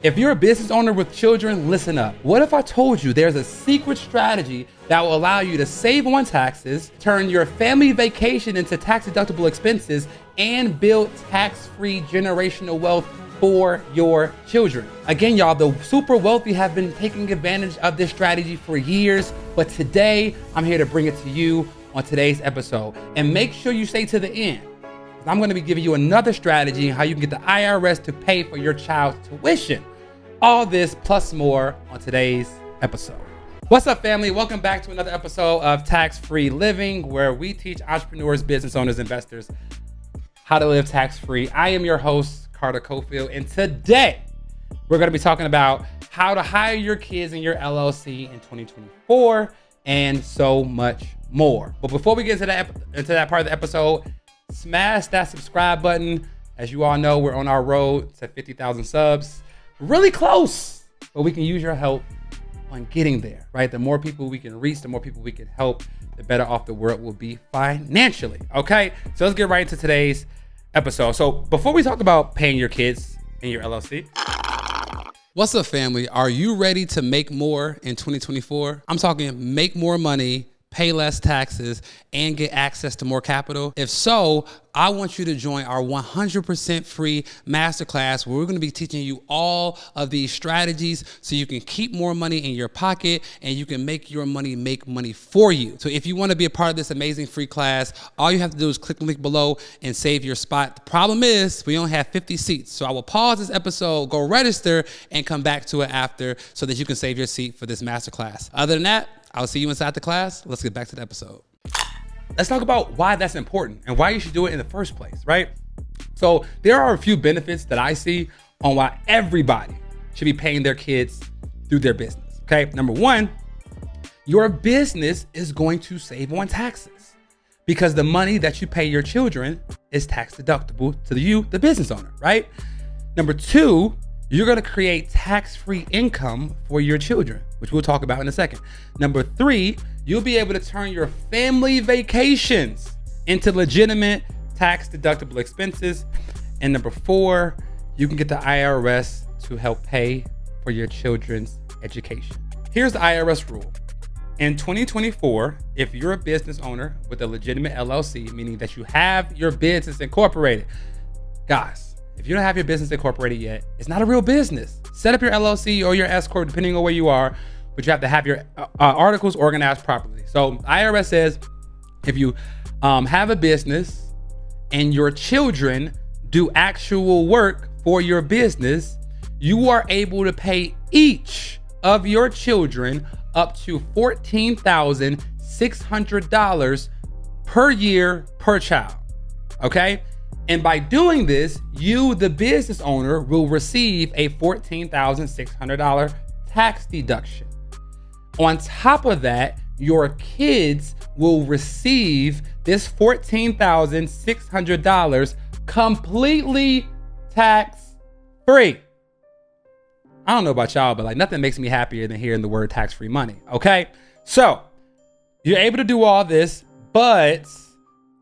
If you're a business owner with children, listen up. What if I told you there's a secret strategy that will allow you to save on taxes, turn your family vacation into tax-deductible expenses, and build tax-free generational wealth for your children? Again, y'all, the super wealthy have been taking advantage of this strategy for years, but today I'm here to bring it to you on today's episode. And make sure you stay to the end. I'm going to be giving you another strategy on how you can get the IRS to pay for your child's tuition. All this plus more on today's episode. What's up, family? Welcome back to another episode of Tax-Free Living, where we teach entrepreneurs, business owners, investors how to live tax-free. I am your host, Carter Cofield, and today we're going to be talking about how to hire your kids in your LLC in 2024 and so much more. But before we get into that part of the episode, smash that subscribe button. As you all know, we're on our road to 50,000 subs. Really close, but we can use your help on getting there, right? The more people we can reach, the more people we can help, the better off the world will be financially, okay? So let's get right into today's episode. So before we talk about paying your kids in your LLC, what's up, family? Are you ready to make more in 2024? I'm talking make more money, pay less taxes, and get access to more capital? If so, I want you to join our 100% free masterclass, where we're going to be teaching you all of these strategies so you can keep more money in your pocket and you can make your money make money for you. So if you want to be a part of this amazing free class, all you have to do is click the link below and save your spot. The problem is we only have 50 seats. So I will pause this episode, go register, and come back to it after so that you can save your seat for this masterclass. Other than that, I'll see you inside the class. Let's get back to the episode. Let's talk about why that's important and why you should do it in the first place, right? So there are a few benefits that I see on why everybody should be paying their kids through their business, okay? Number one, your business is going to save on taxes because the money that you pay your children is tax deductible to you, the business owner, right? Number two, you're going to create tax-free income for your children, which we'll talk about in a second. Number three, you'll be able to turn your family vacations into legitimate tax-deductible expenses. And number four, you can get the IRS to help pay for your children's education. Here's the IRS rule. In 2024, if you're a business owner with a legitimate LLC, meaning that you have your business incorporated, guys, if you don't have your business incorporated yet, it's not a real business. Set up your LLC or your S Corp, depending on where you are, but you have to have your articles organized properly. So IRS says if you have a business and your children do actual work for your business, you are able to pay each of your children up to $14,600 per year per child, okay? And by doing this, you, the business owner, will receive a $14,600 tax deduction. On top of that, your kids will receive this $14,600 completely tax-free. I don't know about y'all, but like nothing makes me happier than hearing the word tax-free money, okay? So you're able to do all this, but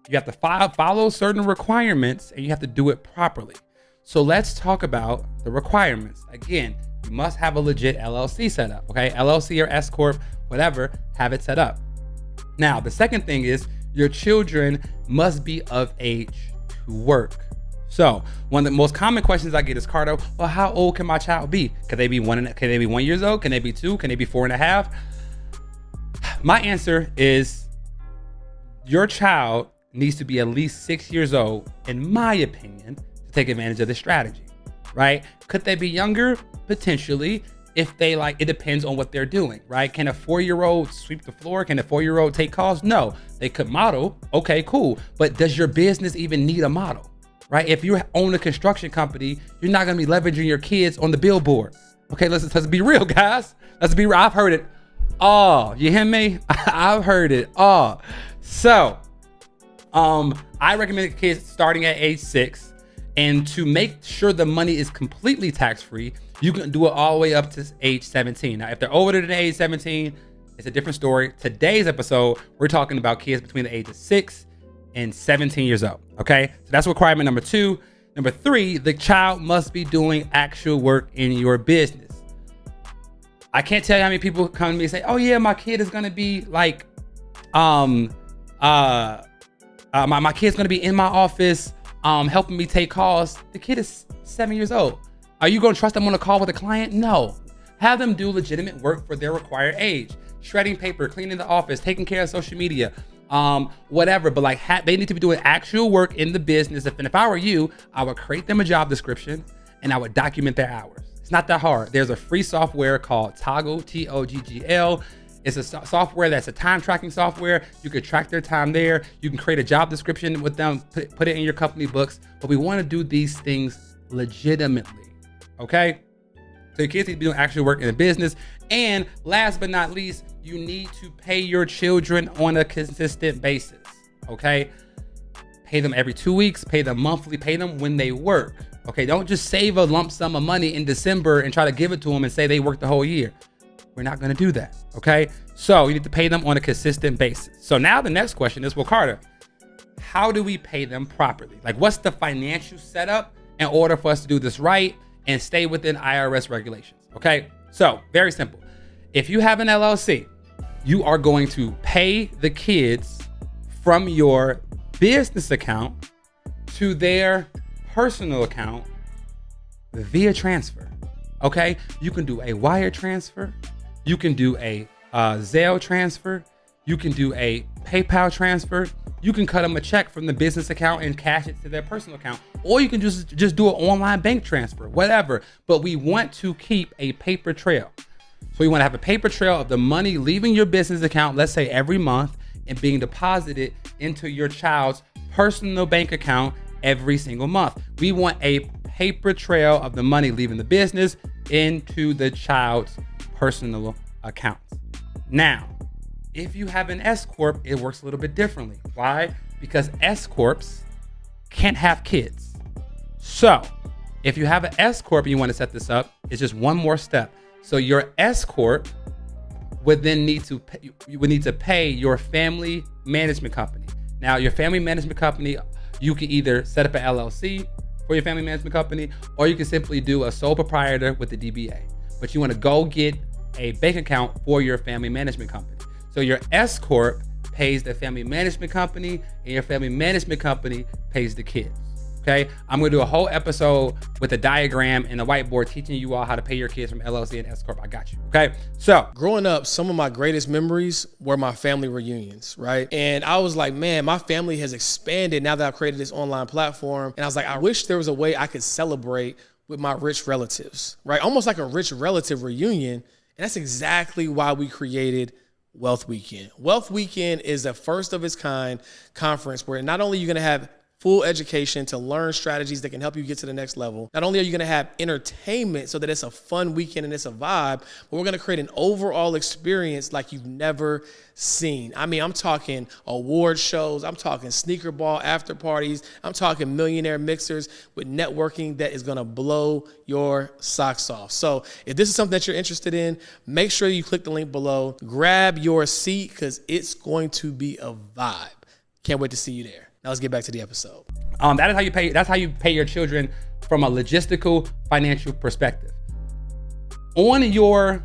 you have to follow certain requirements and you have to do it properly. So let's talk about the requirements. Again, you must have a legit LLC set up, okay? LLC or S Corp, whatever, have it set up. Now, the second thing is your children must be of age to work. So one of the most common questions I get is, Carter, well, how old can my child be? Can they be 1 years old? Can they be 2? Can they be 4.5? My answer is your child needs to be at least 6 years old, in my opinion, to take advantage of this strategy, right? Could they be younger? Potentially, if they like, it depends on what they're doing, right? Can a 4-year-old sweep the floor? Can a 4-year-old take calls? No, they could model. Okay, cool. But does your business even need a model, right? If you own a construction company, you're not gonna be leveraging your kids on the billboard. Okay, let's be real, guys. Let's be real. I've heard it all. You hear me? I've heard it all. So, I recommend kids starting at age 6, and to make sure the money is completely tax-free, you can do it all the way up to age 17. Now, if they're older than age 17, it's a different story. Today's episode, we're talking about kids between the age of 6 and 17 years old, okay? So that's requirement number 2. Number 3, the child must be doing actual work in your business. I can't tell you how many people come to me and say, oh yeah, my kid is going to be like, my kid's going to be in my office, helping me take calls. The kid is 7 years old. Are you going to trust them on a call with a client? No. Have them do legitimate work for their required age. Shredding paper, cleaning the office, taking care of social media, whatever. But like they need to be doing actual work in the business. If I were you, I would create them a job description and I would document their hours. It's not that hard. There's a free software called Toggl, Toggl. It's a software that's a time tracking software. You can track their time there. You can create a job description with them, put it in your company books. But we want to do these things legitimately, okay? So your kids need to be doing actual work in the business. And last but not least, you need to pay your children on a consistent basis, okay? Pay them every 2 weeks, pay them monthly, pay them when they work, okay? Don't just save a lump sum of money in December and try to give it to them and say they worked the whole year. We're not gonna do that, okay? So you need to pay them on a consistent basis. So now the next question is, well, Carter, how do we pay them properly? Like, what's the financial setup in order for us to do this right and stay within IRS regulations, okay? So very simple. If you have an LLC, you are going to pay the kids from your business account to their personal account via transfer, okay? You can do a wire transfer. You can do a Zelle transfer. You can do a PayPal transfer. You can cut them a check from the business account and cash it to their personal account. Or you can just do an online bank transfer, whatever. But we want to keep a paper trail. So we want to have a paper trail of the money leaving your business account, let's say every month, and being deposited into your child's personal bank account every single month. We want a paper trail of the money leaving the business into the child's personal accounts. Now, if you have an S Corp, it works a little bit differently. Why? Because S Corps can't have kids. So if you have an S Corp and you want to set this up, it's just one more step. So your S Corp would then need to pay your family management company. Now, your family management company, you can either set up an LLC for your family management company, or you can simply do a sole proprietor with the DBA. But you want to go get a bank account for your family management company. So your S Corp pays the family management company, and your family management company pays the kids. Okay, I'm gonna do a whole episode with a diagram and a whiteboard teaching you all how to pay your kids from LLC and S Corp. I got you. Okay, so growing up, some of my greatest memories were my family reunions, right? And I was like, man, my family has expanded now that I've created this online platform. And I was like, I wish there was a way I could celebrate with my rich relatives, right? Almost like a rich relative reunion. And that's exactly why we created Wealth Weekend. Wealth Weekend is the first of its kind conference where not only are you going to have full education to learn strategies that can help you get to the next level. Not only are you going to have entertainment so that it's a fun weekend and it's a vibe, but we're going to create an overall experience like you've never seen. I mean, I'm talking award shows. I'm talking sneaker ball after parties. I'm talking millionaire mixers with networking that is going to blow your socks off. So if this is something that you're interested in, make sure you click the link below, grab your seat because it's going to be a vibe. Can't wait to see you there. Now let's get back to the episode. That's how you pay your children from a logistical financial perspective. On your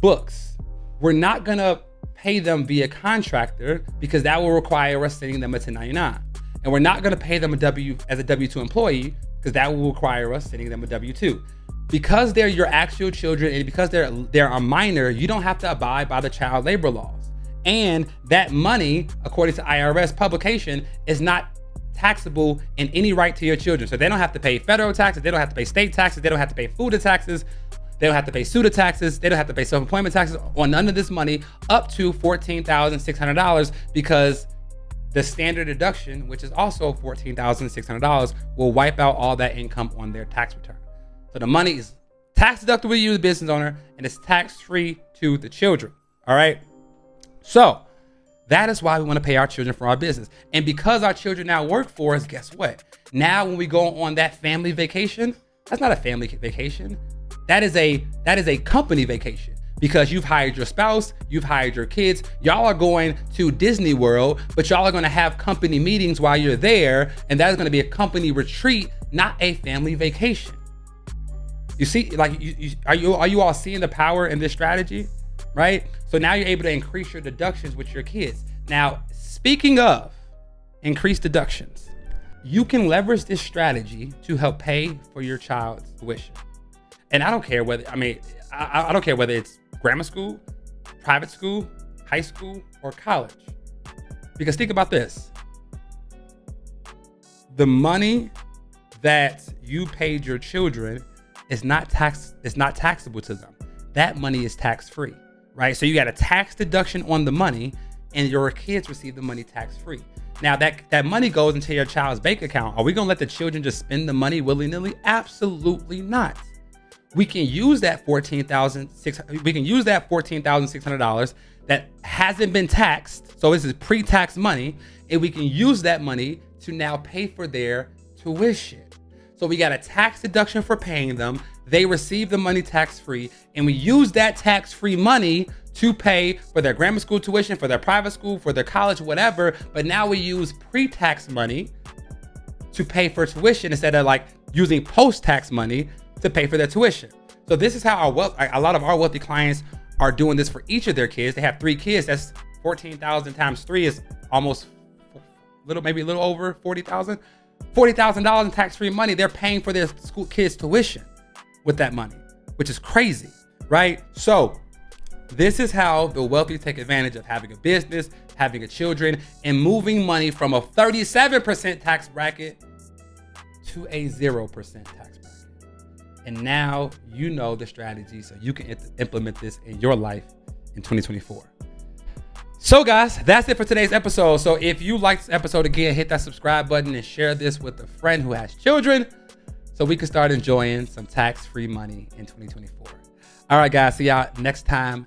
books, we're not gonna pay them via contractor because that will require us sending them a 1099. And we're not gonna pay them as a W-2 employee because that will require us sending them a W-2. Because they're your actual children and because they're a minor, you don't have to abide by the child labor laws. And that money, according to IRS publication, is not taxable in any right to your children. So they don't have to pay federal taxes, they don't have to pay state taxes, they don't have to pay FUTA taxes, they don't have to pay SUTA taxes, they don't have to pay self-employment taxes on none of this money up to $14,600 because the standard deduction, which is also $14,600, will wipe out all that income on their tax return. So the money is tax deductible to you, the business owner, and it's tax-free to the children, all right? So that is why we want to pay our children for our business. And because our children now work for us, guess what? Now when we go on that family vacation, that's not a family vacation. That is a company vacation because you've hired your spouse, you've hired your kids. Y'all are going to Disney World, but y'all are going to have company meetings while you're there. And that is going to be a company retreat, not a family vacation. You see, like, are you all seeing the power in this strategy, right? So now you're able to increase your deductions with your kids. Now, speaking of increased deductions, you can leverage this strategy to help pay for your child's tuition. And I don't care whether, I don't care whether it's grammar school, private school, high school, or college. Because think about this. The money that you paid your children is not taxable to them. That money is tax-free, right? So you got a tax deduction on the money, and your kids receive the money tax-free. Now that money goes into your child's bank account. Are we gonna let the children just spend the money willy-nilly? Absolutely not. We can use that $14,600 that hasn't been taxed. So this is pre-tax money, and we can use that money to now pay for their tuition. So we got a tax deduction for paying them. They receive the money tax-free, and we use that tax-free money to pay for their grammar school tuition, for their private school, for their college, whatever. But now we use pre-tax money to pay for tuition instead of like using post-tax money to pay for their tuition. So this is how a lot of our wealthy clients are doing this for each of their kids. They have 3 kids. That's 14,000 times 3 is almost maybe a little over 40,000. $40,000 in tax-free money. They're paying for their school kids' tuition with that money, which is crazy, right? So this is how the wealthy take advantage of having a business, having a children, and moving money from a 37% tax bracket to a 0% tax bracket. And now you know the strategy, so you can implement this in your life in 2024. So guys, that's it for today's episode. So if you liked this episode, again, hit that subscribe button and share this with a friend who has children so we can start enjoying some tax-free money in 2024. All right, guys, see y'all next time.